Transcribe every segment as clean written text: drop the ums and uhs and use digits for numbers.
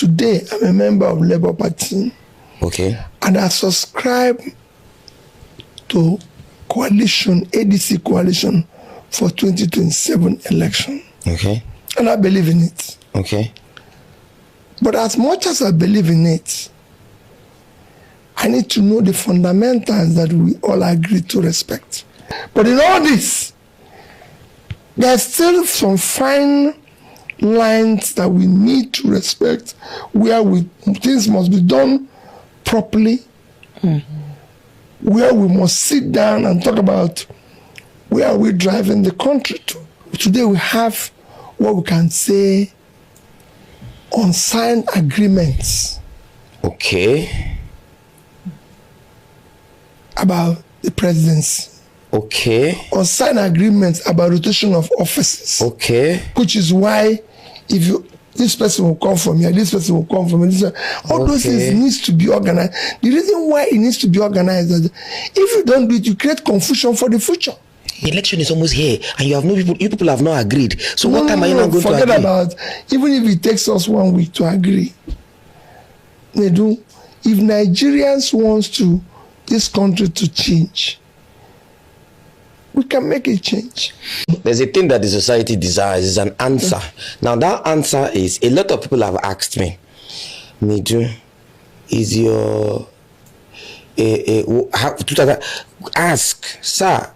today I'm a member of Labour Party. Okay. And I subscribe to coalition, ADC coalition for 2027 election. Okay. And I believe in it. Okay. But as much as I believe in it, I need to know the fundamentals that we all agree to respect. But in all this, there's still some fine lines that we need to respect, where things must be done properly, where we must sit down and talk about where are we driving the country to. Today we have what we can say unsigned agreements. Okay. About the presidency. Okay. Unsigned agreements about rotation of offices. Okay. Which is why if this person will come from here, this person will come from here, all those things needs to be organized. The reason why it needs to be organized is that if you don't do it, you create confusion for the future. The election is almost here, and you people have not agreed. So what time are you not going to agree? Forget about, even if it takes us 1 week to agree. They do. If Nigerians wants this country to change, we can make a change. There's a thing that the society desires, is an answer. Now that answer is, a lot of people have asked me, Midu, is your ask, sir,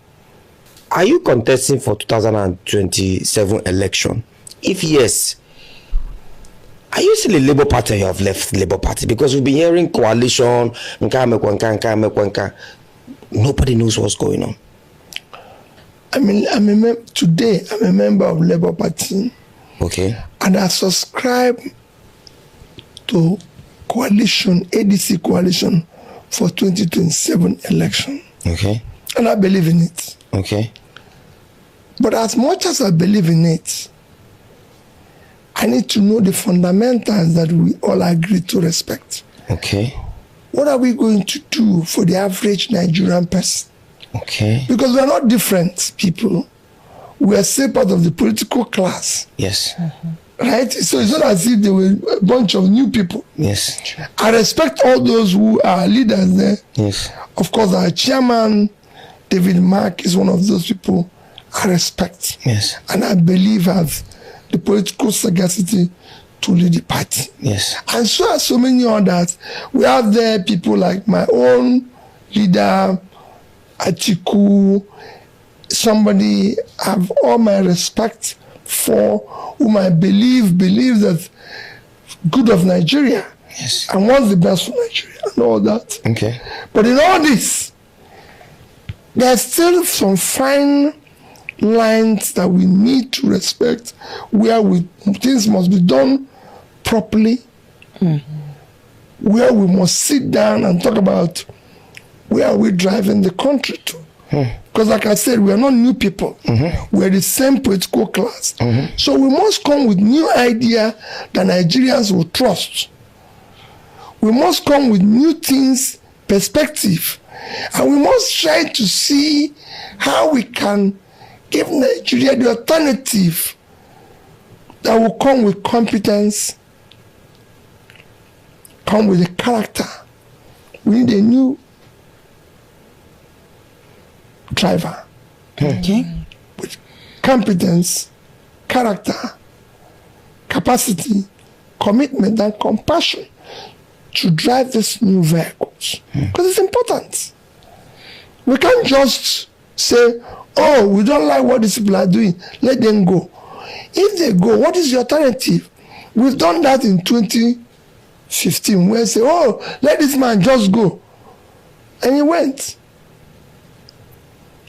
are you contesting for 2027 election? If yes, are you still a Labour Party or you have left Labour Party? Because we've been hearing coalition, nobody knows what's going on. Today I'm a member of Labour Party. Okay. And I subscribe to coalition, ADC coalition for 2027 election. Okay. And I believe in it. Okay. But as much as I believe in it, I need to know the fundamentals that we all agree to respect. Okay. What are we going to do for the average Nigerian person? Okay. Because we are not different people. We are still part of the political class. Yes. Right? So it's not as if there were a bunch of new people. Yes. I respect all those who are leaders there. Yes. Of course, our chairman, David Mark, is one of those people I respect. Yes. And I believe have the political sagacity to lead the party. Yes. And so are so many others. We have there people like my own leader, Atiku, somebody I have all my respect for, whom I believe that good of Nigeria. Yes. And wants the best for Nigeria and all that. Okay. But in all this, there's still some fine lines that we need to respect, where things must be done properly, where we must sit down and talk about where are we driving the country to. Because like I said, we are not new people. We are the same political class. So we must come with new idea that Nigerians will trust. We must come with new things, perspective. And we must try to see how we can give Nigeria the alternative that will come with competence, come with a character. We need a new driver. Okay. With competence, character, capacity, commitment, and compassion to drive these new vehicles. Because it's important. We can't just say, oh, we don't like what these people are doing, let them go. If they go, what is the alternative? We've done that in 2015, where we say, oh, let this man just go. And he went.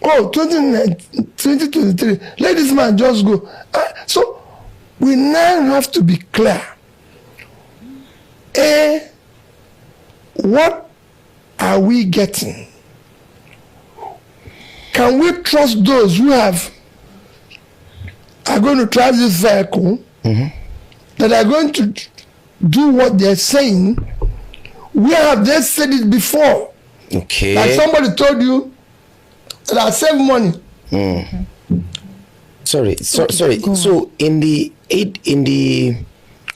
Oh, 2023, let this man just go. So we now have to be clear. What are we getting? Can we trust those who are going to drive this vehicle, that are going to do what they're saying? Where have they said it before? Okay. Like somebody told you that I save money. Sorry. So in the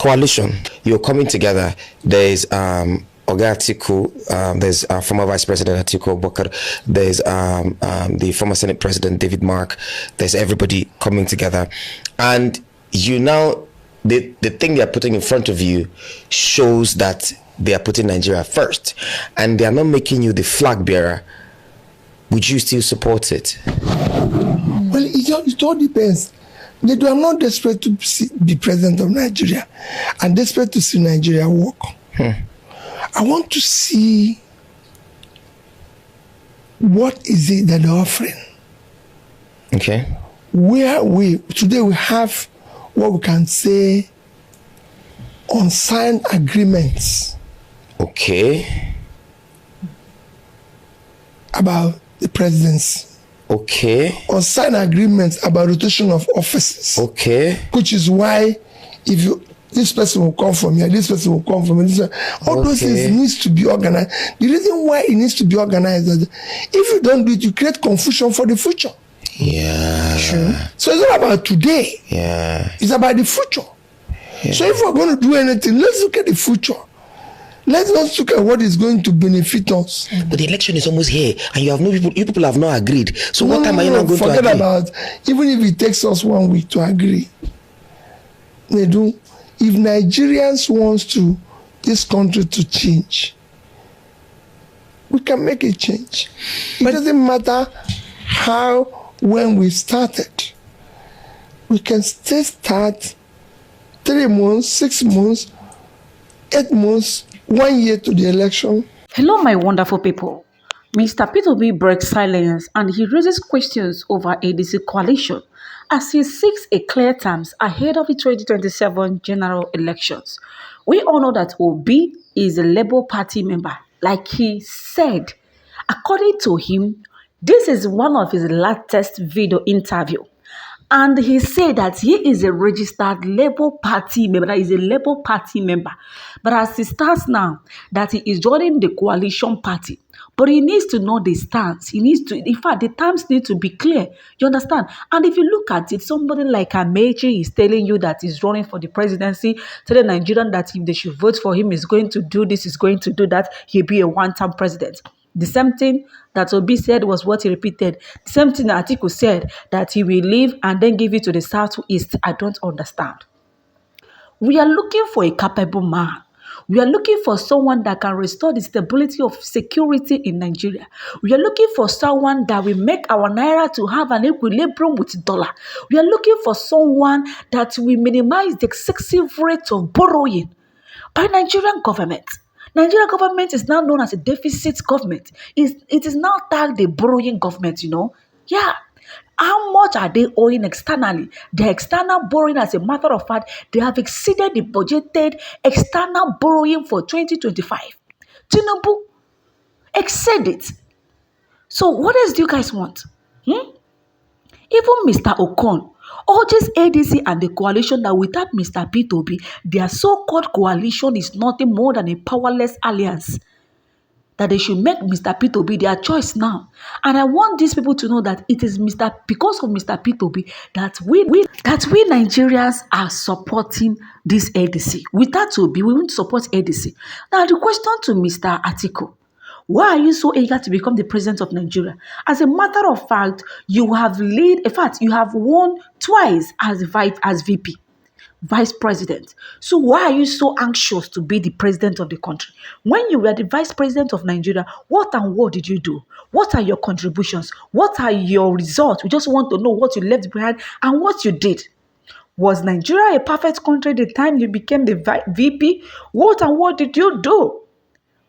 coalition. You're coming together. There's Oga Atiku, there's former Vice President Atiku Abubakar, there's the former Senate President David Mark, there's everybody coming together. And you now, the thing they're putting in front of you shows that they are putting Nigeria first, and they are not making you the flag bearer. Would you still support it? Well, it all depends. I'm not desperate to be president of Nigeria. I'm desperate to see Nigeria work. I want to see what is it that they're offering. Okay. Today we have what we can say unsigned agreements. Okay. About the presidency. Okay. Unsigned agreements about rotation of offices. Okay. Which is why this person will come from here, this person will come from here. All those things needs to be organized. The reason why it needs to be organized is that if you don't do it, you create confusion for the future. Yeah. Sure. So it's not about today. Yeah. It's about the future. Yeah. So if we're going to do anything, let's look at the future. Let's not look at what is going to benefit us. But the election is almost here, and you people have not agreed. So what time are you not going to agree? Forget about, even if it takes us 1 week to agree. They do. If Nigerians want this country to change, we can make a change. It doesn't matter when we started. We can still start 3 months, 6 months, 8 months, 1 year to the election. Hello, my wonderful people. Mr. Peter Obi breaks silence and he raises questions over ADC coalition as he seeks a clear terms ahead of the 2027 general elections. We all know that Obi is a Labour Party member, like he said. According to him, this is one of his latest video interview. And he said that he is a registered Labour Party member, that is a Labour Party member. But as it stands now, that he is joining the coalition party. But he needs to know the stance. In fact, the terms need to be clear. You understand? And if you look at it, somebody like Amechi is telling you that he's running for the presidency, telling Nigerians that if they should vote for him, he's going to do this, he's going to do that, he'll be a one-term president. The same thing that Obi said was what he repeated. The same thing that Atiku said, that he will leave and then give it to the southeast. I don't understand. We are looking for a capable man. We are looking for someone that can restore the stability of security in Nigeria. We are looking for someone that will make our naira to have an equilibrium with dollar. We are looking for someone that will minimize the excessive rate of borrowing by Nigerian government. Nigerian government is now known as a deficit government. It is now tagged the borrowing government, Yeah. How much are they owing externally? The external borrowing, as a matter of fact, they have exceeded the budgeted external borrowing for 2025. Tinubu exceed it. So what else do you guys want? Even Mr. Okon urges ADC and the coalition that without Mr. Peter Obi, their so-called coalition is nothing more than a powerless alliance. That they should make Mr. Peter Obi their choice now. And I want these people to know that it is because of Mr. Peter Obi that we Nigerians are supporting this ADC. Without Obi, we won't support ADC. Now the question to Mr. Atiku: why are you so eager to become the president of Nigeria? As a matter of fact, you have won twice as VP, vice president. So why are you so anxious to be the president of the country? When you were the vice president of Nigeria, what did you do? What are your contributions? What are your results? We just want to know what you left behind and what you did. Was Nigeria a perfect country the time you became the VP? What did you do?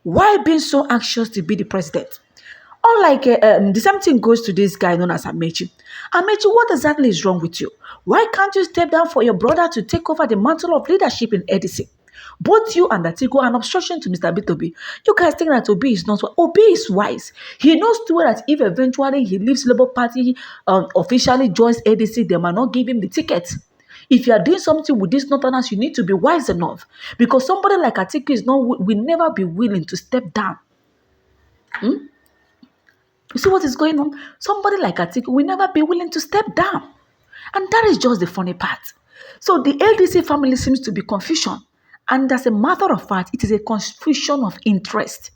Why being so anxious to be the president? Unlike the same thing goes to this guy known as Amechi. Amechi, what exactly is wrong with you? Why can't you step down for your brother to take over the mantle of leadership in ADC? Both you and Atiku are an obstruction to Mr. Obi. You guys think that Obi is not wise. Obi is wise. He knows too well that if eventually he leaves Labour Party, officially joins ADC, they might not give him the ticket. If you are doing something with these northerners, you need to be wise enough. Because somebody like Atiku will never be willing to step down. You see what is going on? Somebody like Atiku will never be willing to step down. And that is just the funny part. So the ADC family seems to be confusion. And as a matter of fact, it is a confusion of interest.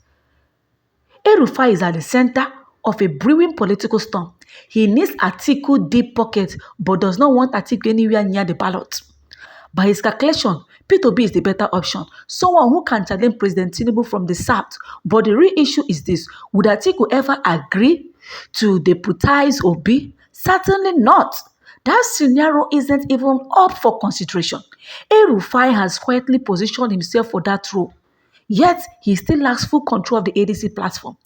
El-Rufai is at the center of a brewing political storm. He needs Atiku deep pocket but does not want Atiku anywhere near the ballot. By his calculation, Peter Obi is the better option, someone who can challenge President Tinubu from the south. But the real issue is this: would Atiku ever agree to deputize Obi? Certainly not. That scenario isn't even up for consideration. El-Rufai has quietly positioned himself for that role. Yet, he still lacks full control of the ADC platform.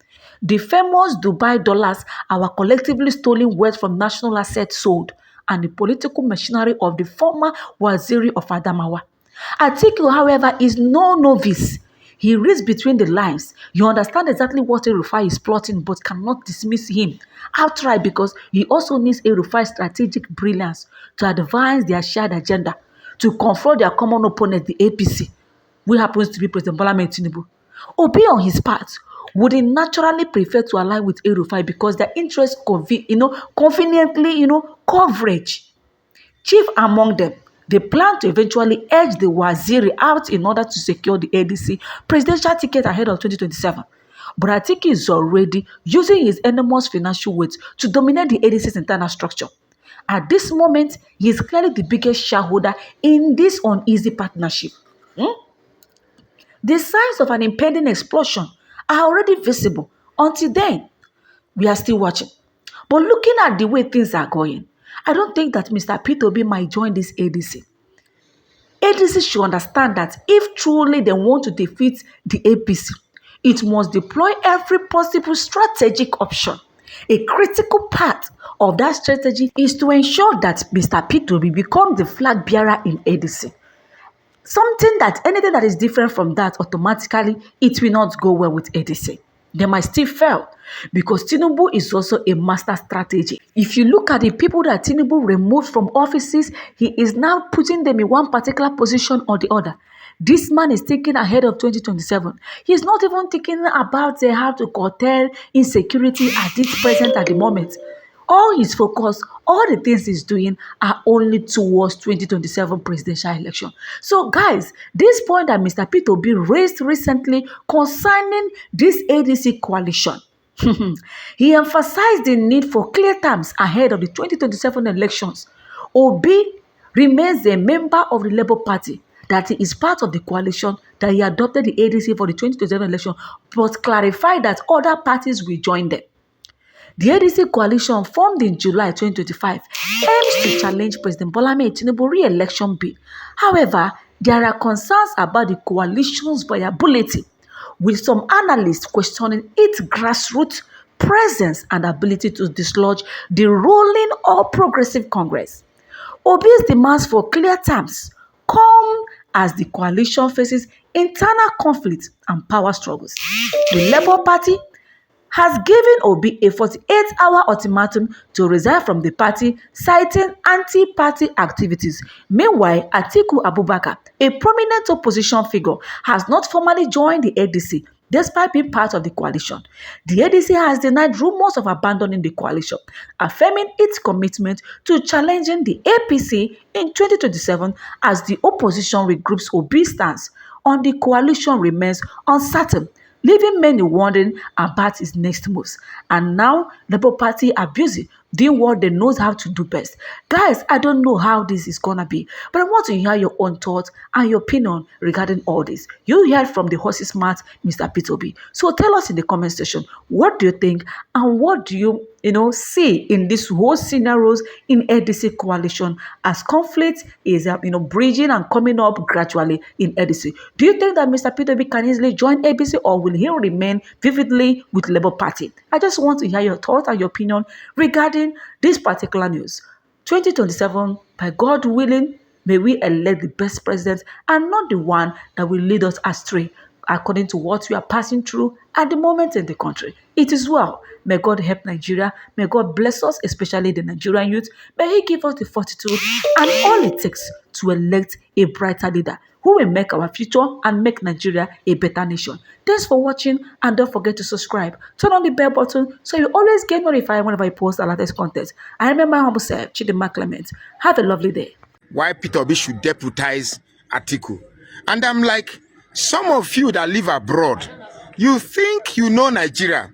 The famous Dubai dollars, our collectively stolen wealth from national assets sold, and the political machinery of the former Waziri of Adamawa. Atiku, however, is no novice. He reads between the lines. You understand exactly what El-Rufai is plotting, but cannot dismiss him outright because he also needs El-Rufai's strategic brilliance to advance their shared agenda, to confront their common opponent, the APC, who happens to be President Bola Ahmed Tinubu. Obi, on his part, would naturally prefer to align with El-Rufai because their interests conveniently, coverage. Chief among them, they plan to eventually edge the Waziri out in order to secure the ADC presidential ticket ahead of 2027. But Atiku is already using his enormous financial weight to dominate the ADC's internal structure. At this moment, he is clearly the biggest shareholder in this uneasy partnership. The signs of an impending explosion are already visible. Until then, we are still watching. But looking at the way things are going, I don't think that Mr. Peter Obi might join this ADC. ADC should understand that if truly they want to defeat the APC, it must deploy every possible strategic option. A critical part of that strategy is to ensure that Mr. Peter Obi becomes the flag bearer in ADC. Anything that is different from that, automatically, it will not go well with ADC. They might still fail because Tinubu is also a master strategy. If you look at the people that Tinubu removed from offices, he is now putting them in one particular position or the other. This man is thinking ahead of 2027. He's not even thinking about how to curtail insecurity at the moment. All his focus, all the things he's doing are only towards 2027 presidential election. So guys, this point that Mr. Peter Obi raised recently concerning this ADC coalition, he emphasized the need for clear terms ahead of the 2027 elections. Obi remains a member of the Labour Party, that he is part of the coalition, that he adopted the ADC for the 2027 election, but clarified that other parties will join them. The ADC coalition, formed in July 2025, aims to challenge President Bola Ahmed Tinubu's re-election bid. However, there are concerns about the coalition's viability, with some analysts questioning its grassroots presence and ability to dislodge the ruling All Progressive Congress. Obi's demands for clear terms come as the coalition faces internal conflict and power struggles. The Labour Party has given Obi a 48-hour ultimatum to resign from the party, citing anti-party activities. Meanwhile, Atiku Abubakar, a prominent opposition figure, has not formally joined the ADC, despite being part of the coalition. The ADC has denied rumors of abandoning the coalition, affirming its commitment to challenging the APC in 2027 as the opposition regroups. Obi's stance on the coalition remains uncertain, leaving many wondering about his next moves. And now, Labour Party are busy doing what they know how to do best. Guys, I don't know how this is gonna be, but I want to hear your own thoughts and your opinion regarding all this. You heard from the horse's mouth, Mr. Peter Obi. So tell us in the comment section, what do you think and what do you see in this whole scenarios in ADC coalition as conflict is bridging and coming up gradually in ADC? Do you think that Mr. Peter Obi can easily join APC, or will he remain vividly with Labour Party? I just want to hear your thoughts and your opinion regarding this particular news. 2027, by God willing, may we elect the best president and not the one that will lead us astray according to what we are passing through at the moment in the country. It is well. May God help Nigeria. May God bless us, especially the Nigerian youth. May He give us the fortitude and all it takes to elect a brighter leader who will make our future and make Nigeria a better nation. Thanks for watching, and don't forget to subscribe. Turn on the bell button so you always get notified whenever I post our latest content. I remember my humble self, Chidima Clement. Have a lovely day. why Peter Obi should deputize Atiku. And I'm like, some of you that live abroad, you think you know Nigeria,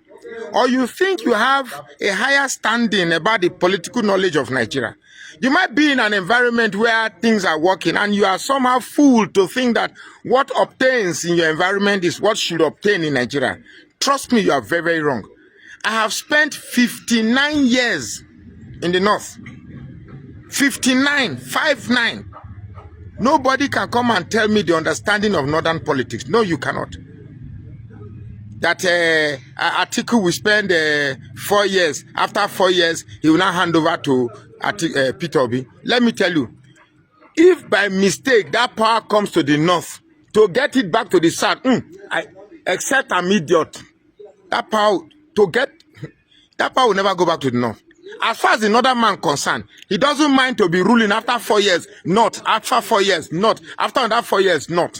or you think you have a higher standing about the political knowledge of Nigeria. You might be in an environment where things are working and you are somehow fooled to think that what obtains in your environment is what should obtain in Nigeria. Trust me, you are very, very wrong. I have spent 59 years in the north. 59. Nobody can come and tell me the understanding of northern politics. No, you cannot. That Atiku will spend 4 years. After 4 years, he will now hand over to Peter Obi. Let me tell you, if by mistake that power comes to the north, to get it back to the south, except I'm idiot, that power will never go back to the north. As far as the northern man concerned, he doesn't mind to be ruling after 4 years, not after 4 years, not after another 4 years, not.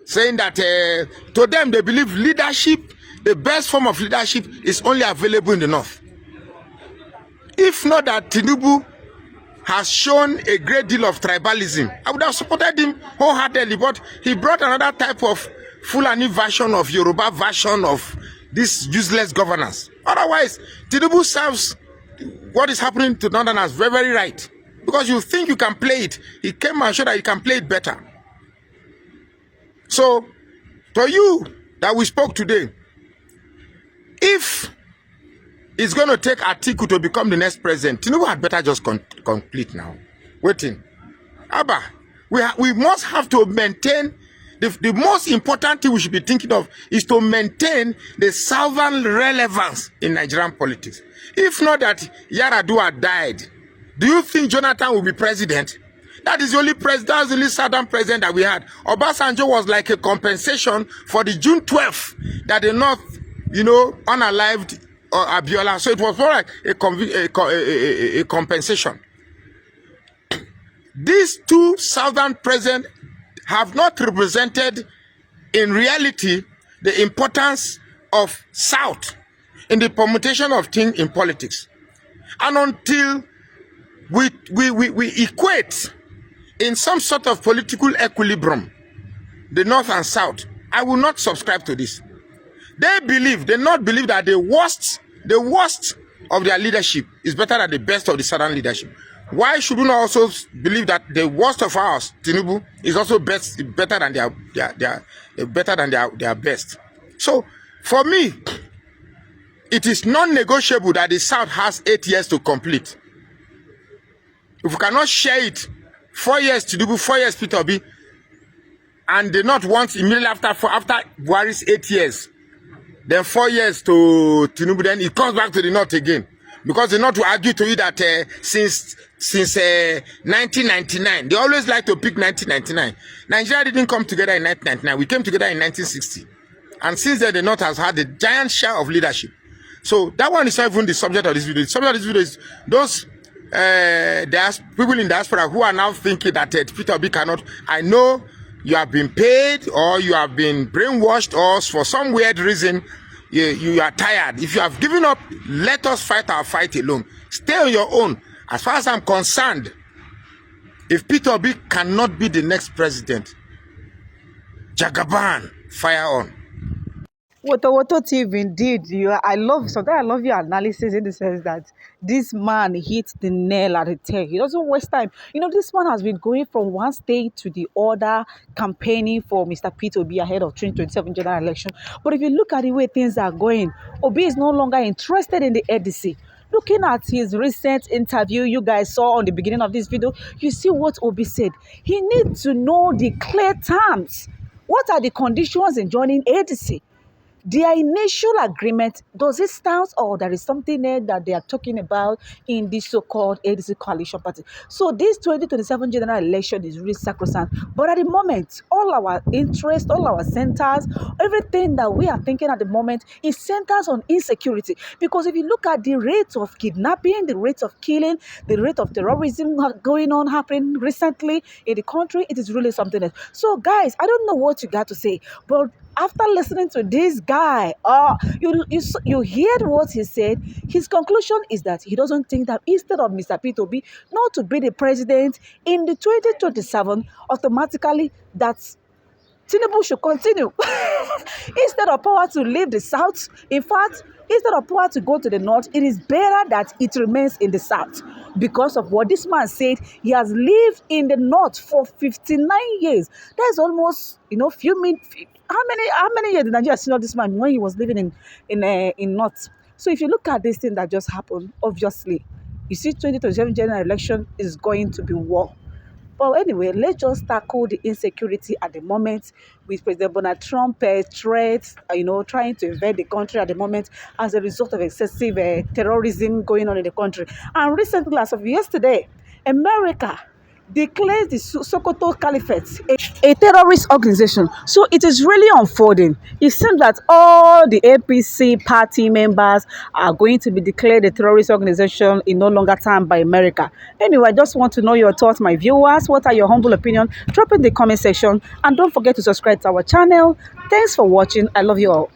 Saying that to them they believe leadership, the best form of leadership is only available in the north. If not that Tinubu has shown a great deal of tribalism, I would have supported him wholeheartedly, but he brought another type of Fulani version of Yoruba version of this useless governance. Otherwise, Tinubu serves what is happening to Northerners very, very right. Because you think you can play it. He came and showed that he can play it better. So, to you that we spoke today, if it's going to take Atiku to become the next president, Tinubu had better just complete now. Waiting. Abba, we must have to maintain, the most important thing we should be thinking of is to maintain the southern relevance in Nigerian politics. If not that Yaradua died, do you think Jonathan will be president? That is the only president, that's the only southern president that we had. Obasanjo was like a compensation for the June 12th that the North, unalived Abiola. So it was more like a compensation. These two southern presidents have not represented in reality the importance of South in the permutation of things in politics. And until we equate in some sort of political equilibrium the North and South, I will not subscribe to this. They not believe that the worst of their leadership is better than the best of the southern leadership. Why should we not also believe that the worst of ours, Tinubu, is also better than their best? So, for me, it is non-negotiable that the South has 8 years to complete. If we cannot share it, 4 years Tinubu, 4 years Peter Obi, and the North wants immediately after Buhari's 8 years, then 4 years to Tinubu, then it comes back to the North again. Because the North will argue to you that since 1999, they always like to pick 1999. Nigeria didn't come together in 1999. We came together in 1960. And since then, the North has had a giant share of leadership. So that one is not even the subject of this video. The subject of this video is those people in diaspora who are now thinking that Peter Obi cannot. I know you have been paid or you have been brainwashed or for some weird reason you are tired. If you have given up, let us fight our fight alone. Stay on your own. As far as I'm concerned, if Peter Obi cannot be the next president, Jagaban, fire on. Woto TV, indeed, I love your analysis in the sense that this man hit the nail at the head. He doesn't waste time. This man has been going from one state to the other, campaigning for Mr. Peter Obi ahead of 2027 general election. But if you look at the way things are going, Obi is no longer interested in the ADC. Looking at his recent interview you guys saw on the beginning of this video, you see what Obi said. He needs to know the clear terms. What are the conditions in joining ADC? Their initial agreement, does it stand or there is something there that they are talking about in this so-called ADC coalition party? So this 2027 general election is really sacrosanct. But at the moment, all our interest, all our centers, everything that we are thinking at the moment is centers on insecurity. Because if you look at the rate of kidnapping, the rate of killing, the rate of terrorism happening recently in the country, it is really something else. So guys, I don't know what you got to say, but after listening to this guy, you heard what he said. His conclusion is that he doesn't think that instead of Mr. Peter Obi not to be the president in the 2027, automatically that Tinubu should continue. Instead of power to leave the south, in fact, instead of power to go to the north, it is better that it remains in the south. Because of what this man said, he has lived in the north for 59 years. That's almost, few minutes. How many years did Nigeria see this man when he was living in north? So if you look at this thing that just happened, obviously, you see 2027 general election is going to be war. But anyway, let's just tackle the insecurity at the moment with President Donald Trump threats, trying to invade the country at the moment as a result of excessive terrorism going on in the country. And recently, as of yesterday, America declares the Sokoto Caliphate a terrorist organization. So it is really unfolding. It seems that all the APC party members are going to be declared a terrorist organization in no longer time by America. Anyway, I just want to know your thoughts, my viewers. What are your humble opinion? Drop in the comment section and don't forget to subscribe to our channel. Thanks for watching. I love you all.